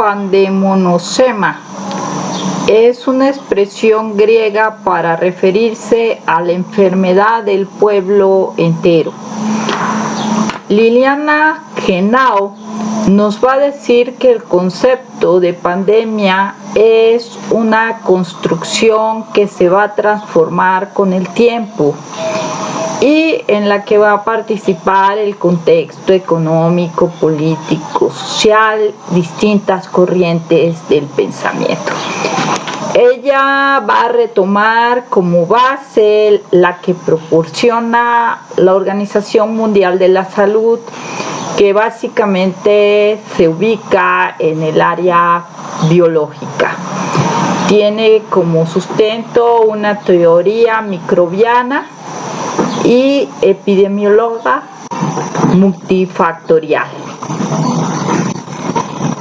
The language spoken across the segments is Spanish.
pandemonosema. Es una expresión griega para referirse a la enfermedad del pueblo entero. Liliana Genau nos va a decir que el concepto de pandemia es una construcción que se va a transformar con el tiempo y en la que va a participar el contexto económico, político, social, distintas corrientes del pensamiento. Ella va a retomar como base la que proporciona la Organización Mundial de la Salud, que básicamente se ubica en el área biológica. Tiene como sustento una teoría microbiana y epidemiológica multifactorial.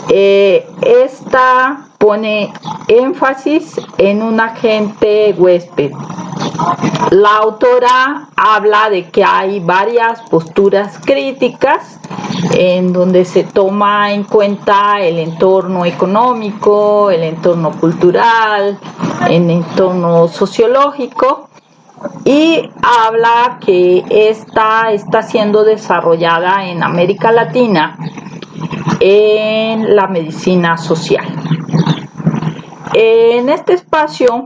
Esta pone énfasis en un agente huésped. La autora habla de que hay varias posturas críticas en donde se toma en cuenta el entorno económico, el entorno cultural, el entorno sociológico, y habla que esta está siendo desarrollada en América Latina en la medicina social. En este espacio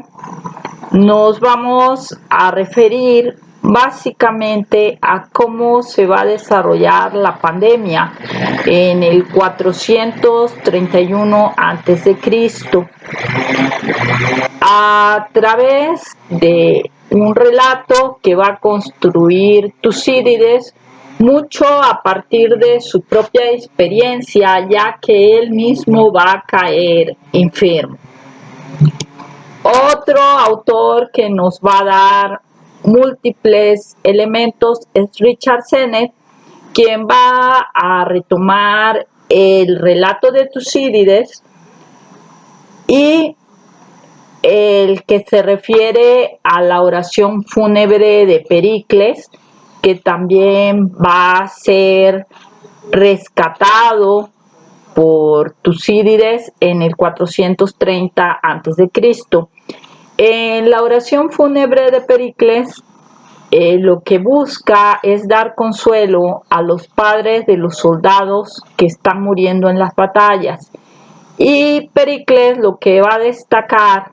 nos vamos a referir básicamente a cómo se va a desarrollar la pandemia en el 431 a.C. a través de un relato que va a construir Tucídides, mucho a partir de su propia experiencia, ya que él mismo va a caer enfermo. Otro autor que nos va a dar múltiples elementos es Richard Sennett, quien va a retomar el relato de Tucídides y el que se refiere a la oración fúnebre de Pericles, que también va a ser rescatado por Tucídides en el 430 a.C. En la oración fúnebre de Pericles, lo que busca es dar consuelo a los padres de los soldados que están muriendo en las batallas. Y Pericles lo que va a destacar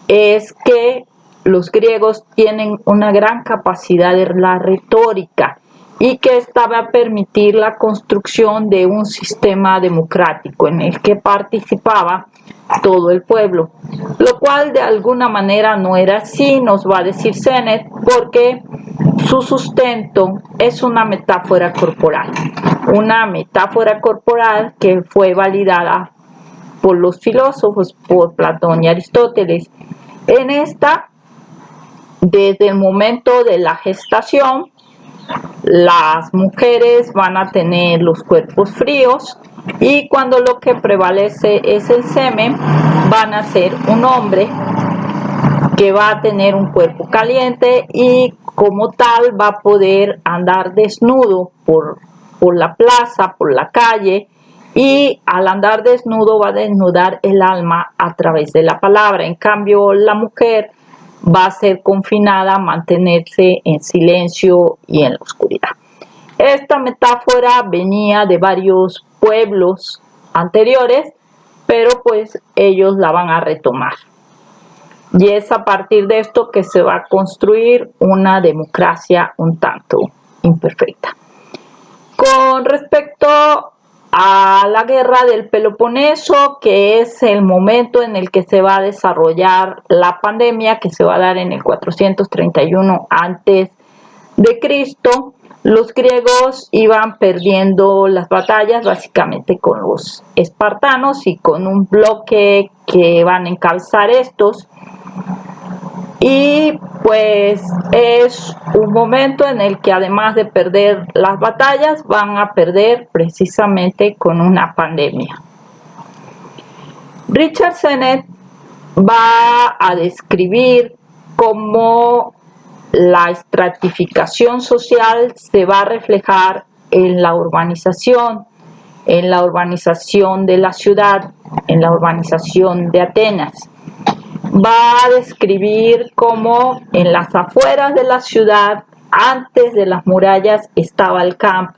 es que los griegos tienen una gran capacidad de la retórica y que esta va a permitir la construcción de un sistema democrático en el que participaba todo el pueblo, lo cual de alguna manera no era así, nos va a decir Sennett, porque su sustento es una metáfora corporal que fue validada por los filósofos, por Platón y Aristóteles. En esta, desde el momento de la gestación, las mujeres van a tener los cuerpos fríos y cuando lo que prevalece es el semen, van a ser un hombre que va a tener un cuerpo caliente y como tal va a poder andar desnudo por la plaza, por la calle, y al andar desnudo va a desnudar el alma a través de la palabra. En cambio, la mujer va a ser confinada a mantenerse en silencio y en la oscuridad. Esta metáfora venía de varios pueblos anteriores, pero pues ellos la van a retomar. Y es a partir de esto que se va a construir una democracia un tanto imperfecta. Con respecto a la guerra del Peloponeso, que es el momento en el que se va a desarrollar la pandemia, que se va a dar en el 431 a.C., los griegos iban perdiendo las batallas básicamente con los espartanos y con un bloque que van a encabezar estos. Y pues es un momento en el que además de perder las batallas, van a perder precisamente con una pandemia. Richard Sennett va a describir cómo la estratificación social se va a reflejar en la urbanización en la urbanización de la ciudad, en la urbanización de Atenas. Va a describir cómo en las afueras de la ciudad, antes de las murallas, estaba el campo.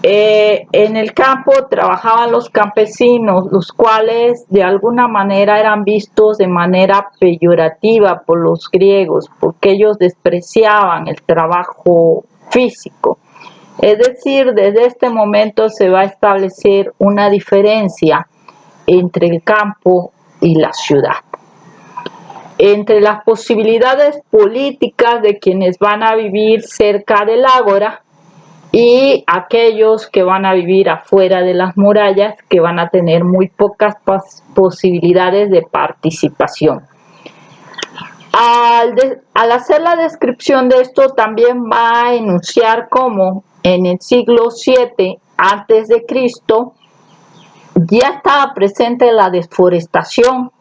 En el campo trabajaban los campesinos, los cuales de alguna manera eran vistos de manera peyorativa por los griegos, porque ellos despreciaban el trabajo físico. Es decir, desde este momento se va a establecer una diferencia entre el campo y la ciudad. Entre las posibilidades políticas de quienes van a vivir cerca del ágora y aquellos que van a vivir afuera de las murallas, que van a tener muy pocas posibilidades de participación. Al hacer la descripción de esto, también va a enunciar cómo en el siglo VII a.C. ya estaba presente la deforestación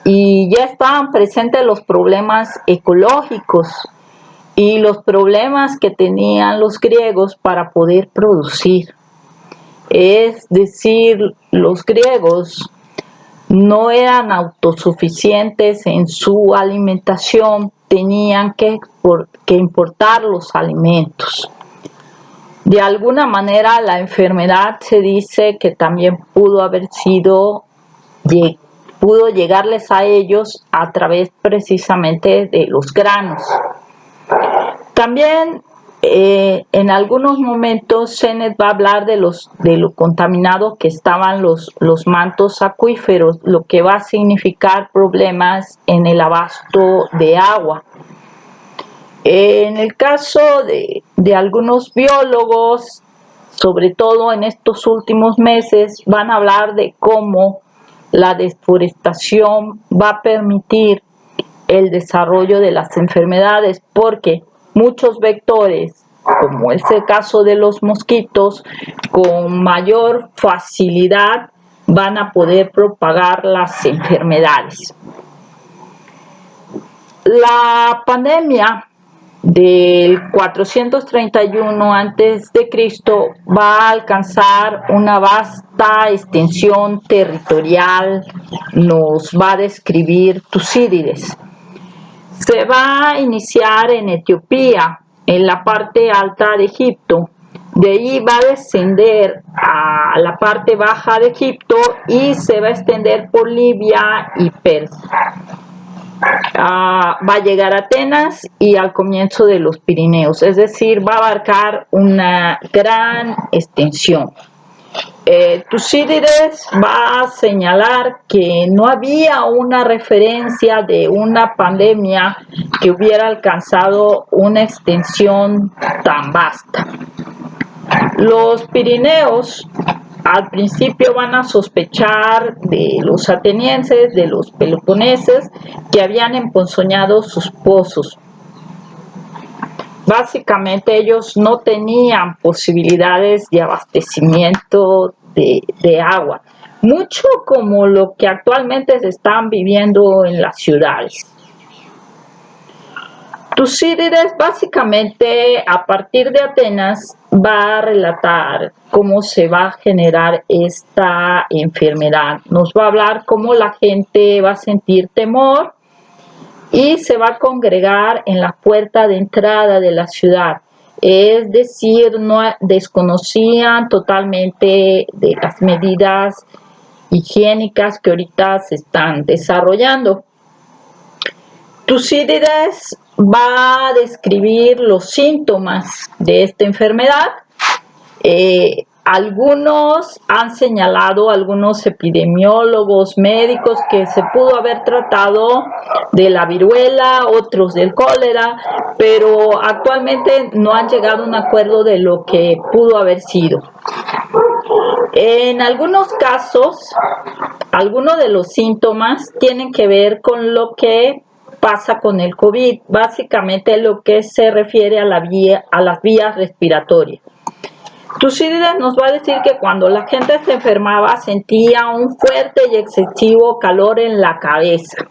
y ya estaban presentes los problemas ecológicos y los problemas que tenían los griegos para poder producir. Es decir, los griegos no eran autosuficientes en su alimentación, tenían que importar los alimentos. De alguna manera la enfermedad se dice que también pudo llegarles a ellos a través precisamente de los granos. También en algunos momentos Sennett va a hablar de lo contaminado que estaban los mantos acuíferos, lo que va a significar problemas en el abasto de agua. En el caso de algunos biólogos, sobre todo en estos últimos meses, van a hablar de cómo la deforestación va a permitir el desarrollo de las enfermedades, porque muchos vectores, como es el caso de los mosquitos, con mayor facilidad van a poder propagar las enfermedades. La pandemia del 431 a.C. va a alcanzar una vasta extensión territorial, nos va a describir Tucídides. Se va a iniciar en Etiopía, en la parte alta de Egipto. De ahí va a descender a la parte baja de Egipto y se va a extender por Libia y Persia. Va a llegar a Atenas y al comienzo de los Pirineos, es decir, va a abarcar una gran extensión. Tucídides va a señalar que no había una referencia de una pandemia que hubiera alcanzado una extensión tan vasta. Los Pirineos al principio van a sospechar de los atenienses, de los peloponeses, que habían emponzoñado sus pozos. Básicamente ellos no tenían posibilidades de abastecimiento de agua, mucho como lo que actualmente se están viviendo en las ciudades. Tucídides básicamente a partir de Atenas va a relatar cómo se va a generar esta enfermedad. Nos va a hablar cómo la gente va a sentir temor y se va a congregar en la puerta de entrada de la ciudad. Es decir, no desconocían totalmente de las medidas higiénicas que ahorita se están desarrollando. Tucídides va a describir los síntomas de esta enfermedad. Algunos han señalado, algunos epidemiólogos, médicos, que se pudo haber tratado de la viruela, otros del cólera, pero actualmente no han llegado a un acuerdo de lo que pudo haber sido. En algunos casos, algunos de los síntomas tienen que ver con lo que pasa con el COVID, básicamente lo que se refiere a las vías respiratorias. Tucídides nos va a decir que cuando la gente se enfermaba sentía un fuerte y excesivo calor en la cabeza,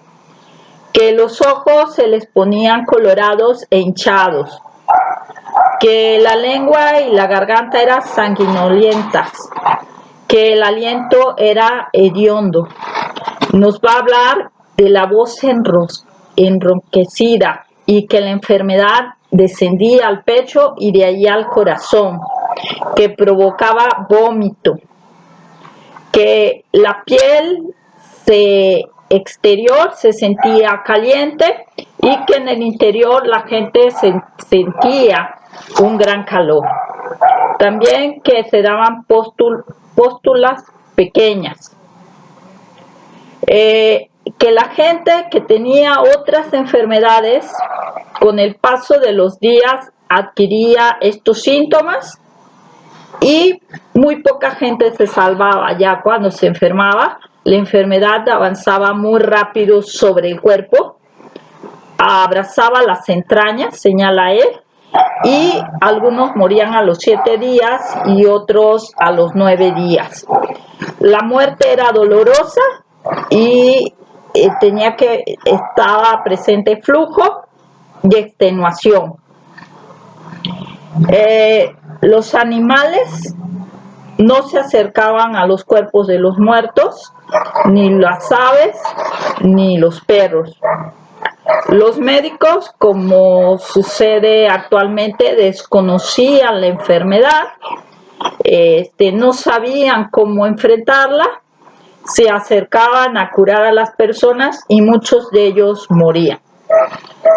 que los ojos se les ponían colorados e hinchados, que la lengua y la garganta eran sanguinolentas, que el aliento era hediondo. Nos va a hablar de la voz enronquecida y que la enfermedad descendía al pecho y de allí al corazón, que provocaba vómito, que la piel exterior se sentía caliente y que en el interior la gente sentía un gran calor. También que se daban pústulas pequeñas. Que la gente que tenía otras enfermedades, con el paso de los días adquiría estos síntomas y muy poca gente se salvaba. Ya cuando se enfermaba, la enfermedad avanzaba muy rápido sobre el cuerpo, abrazaba las entrañas, señala él, y algunos morían a los 7 días y otros a los 9 días. La muerte era dolorosa y estaba presente flujo y extenuación. Los animales no se acercaban a los cuerpos de los muertos, ni las aves, ni los perros. Los médicos, como sucede actualmente, desconocían la enfermedad, no sabían cómo enfrentarla, se acercaban a curar a las personas y muchos de ellos morían.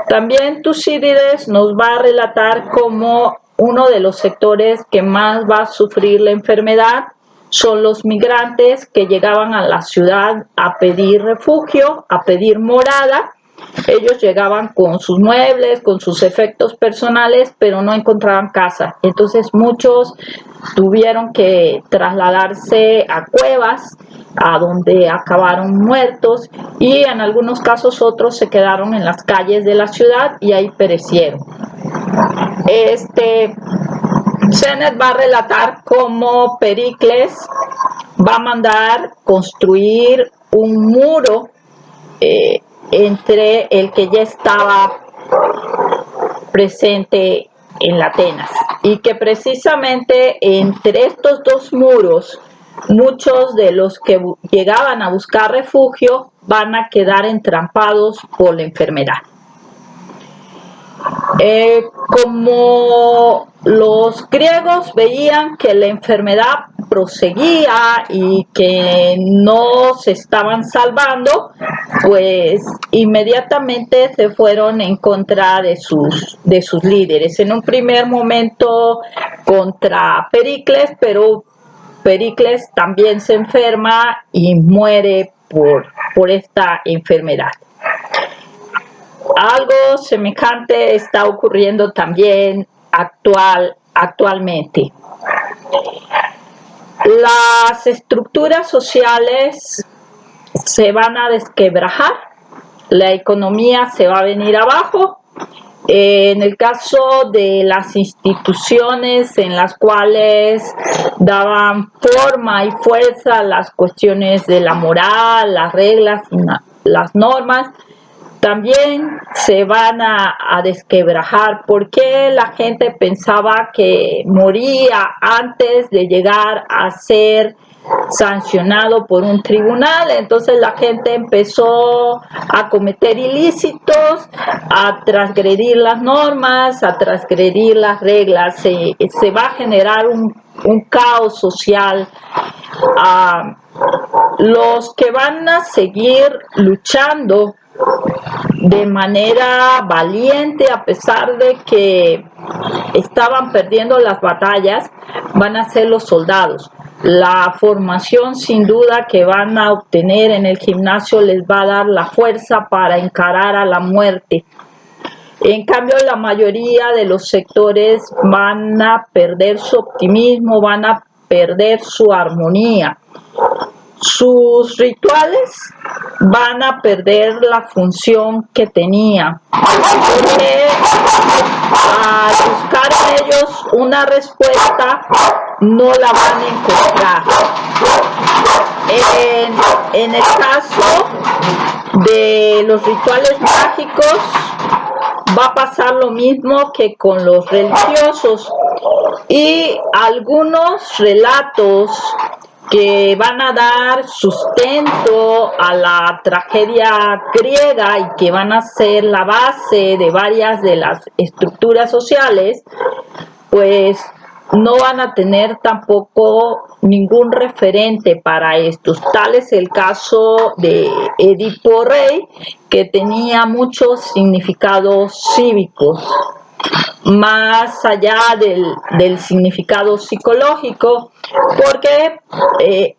También Tucídides nos va a relatar cómo uno de los sectores que más va a sufrir la enfermedad son los migrantes que llegaban a la ciudad a pedir refugio, a pedir morada. Ellos llegaban con sus muebles, con sus efectos personales, pero no encontraban casa. Entonces muchos tuvieron que trasladarse a cuevas, a donde acabaron muertos, y en algunos casos otros se quedaron en las calles de la ciudad y ahí perecieron. Séneca va a relatar cómo Pericles va a mandar construir un muro entre el que ya estaba presente en Atenas, y que precisamente entre estos dos muros muchos de los que llegaban a buscar refugio van a quedar entrampados por la enfermedad. Como los griegos veían que la enfermedad proseguía y que no se estaban salvando, pues inmediatamente se fueron en contra de sus líderes. En un primer momento contra Pericles, pero Pericles también se enferma y muere por esta enfermedad. Algo semejante está ocurriendo también actualmente. Las estructuras sociales se van a desquebrajar, la economía se va a venir abajo. En el caso de las instituciones en las cuales daban forma y fuerza a las cuestiones de la moral, las reglas, las normas, también se van a desquebrajar, porque la gente pensaba que moría antes de llegar a ser sancionado por un tribunal. Entonces la gente empezó a cometer ilícitos, a transgredir las normas, a transgredir las reglas. Se va a generar un caos social. Los que van a seguir luchando de manera valiente, a pesar de que estaban perdiendo las batallas, van a ser los soldados. La formación sin duda que van a obtener en el gimnasio les va a dar la fuerza para encarar a la muerte. En cambio, la mayoría de los sectores van a perder su optimismo, van a perder su armonía. Sus rituales van a perder la función que tenían, porque al buscar en ellos una respuesta no la van a encontrar. En el caso de los rituales mágicos, va a pasar lo mismo que con los religiosos, y algunos relatos que van a dar sustento a la tragedia griega y que van a ser la base de varias de las estructuras sociales, pues no van a tener tampoco ningún referente para estos. Tal es el caso de Edipo Rey, que tenía muchos significados cívicos, más allá del significado psicológico, porque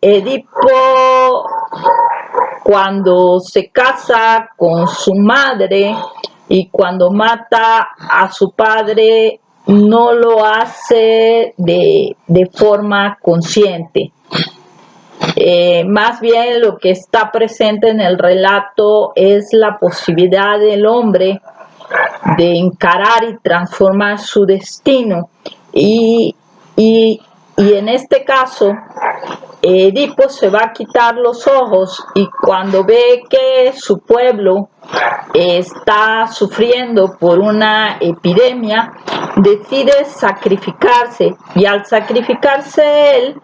Edipo, cuando se casa con su madre y cuando mata a su padre, no lo hace de forma consciente. Más bien lo que está presente en el relato es la posibilidad del hombre de encarar y transformar su destino, y en este caso Edipo se va a quitar los ojos, y cuando ve que su pueblo está sufriendo por una epidemia, decide sacrificarse, y al sacrificarse él,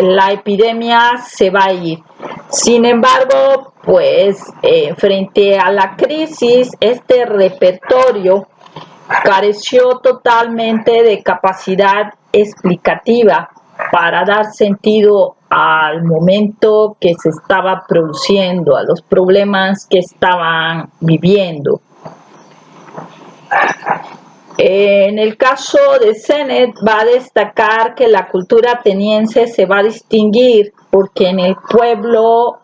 la epidemia se va a ir. Sin embargo, pues frente a la crisis, este repertorio careció totalmente de capacidad explicativa para dar sentido al momento que se estaba produciendo, a los problemas que estaban viviendo. En el caso de Sennett, va a destacar que la cultura ateniense se va a distinguir porque en el pueblo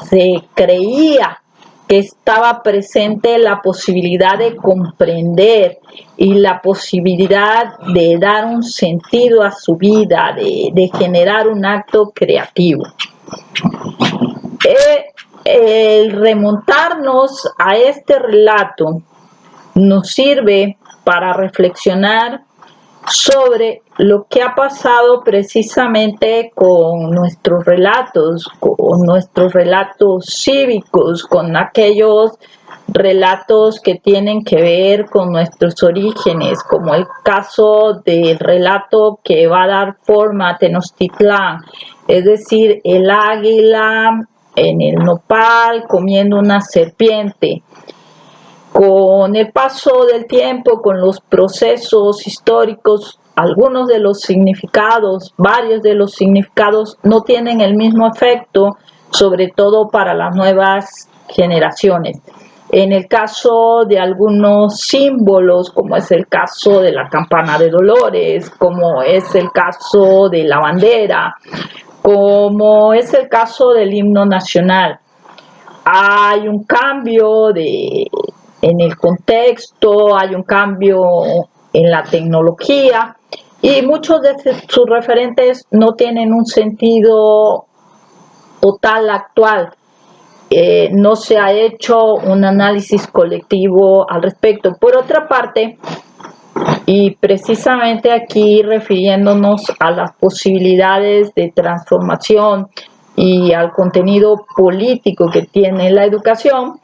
se creía que estaba presente la posibilidad de comprender y la posibilidad de dar un sentido a su vida, de generar un acto creativo. El remontarnos a este relato nos sirve para reflexionar sobre lo que ha pasado precisamente con nuestros relatos cívicos, con aquellos relatos que tienen que ver con nuestros orígenes, como el caso del relato que va a dar forma a Tenochtitlán, es decir, el águila en el nopal comiendo una serpiente. Con el paso del tiempo, con los procesos históricos, algunos de los significados, varios de los significados no tienen el mismo efecto, sobre todo para las nuevas generaciones. En el caso de algunos símbolos, como es el caso de la campana de Dolores, como es el caso de la bandera, como es el caso del himno nacional, hay un cambio en el contexto, hay un cambio en la tecnología, y muchos de sus referentes no tienen un sentido total actual. No se ha hecho un análisis colectivo al respecto. Por otra parte, y precisamente aquí refiriéndonos a las posibilidades de transformación y al contenido político que tiene la educación,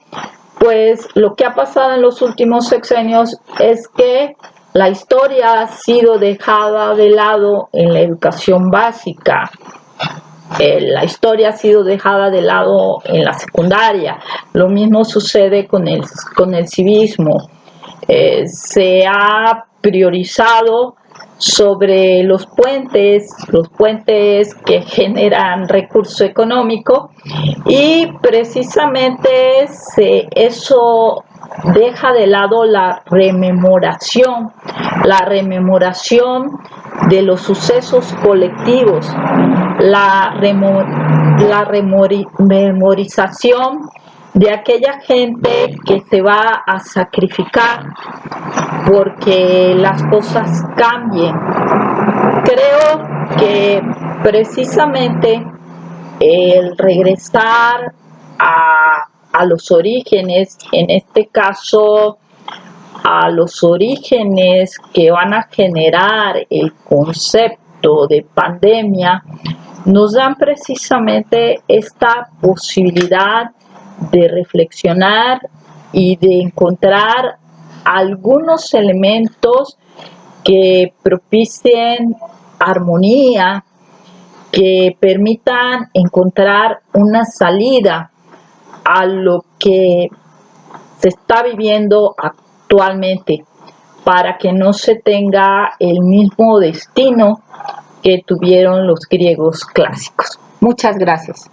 pues lo que ha pasado en los últimos sexenios es que la historia ha sido dejada de lado en la educación básica. La historia ha sido dejada de lado en la secundaria. Lo mismo sucede con el civismo. Se ha priorizado sobre los puentes que generan recurso económico, y precisamente eso deja de lado la rememoración de los sucesos colectivos, la memorización de aquella gente que se va a sacrificar porque las cosas cambien. Creo que precisamente el regresar a los orígenes, en este caso a los orígenes que van a generar el concepto de pandemia, nos dan precisamente esta posibilidad de reflexionar y de encontrar algunos elementos que propicien armonía, que permitan encontrar una salida a lo que se está viviendo actualmente, para que no se tenga el mismo destino que tuvieron los griegos clásicos. Muchas gracias.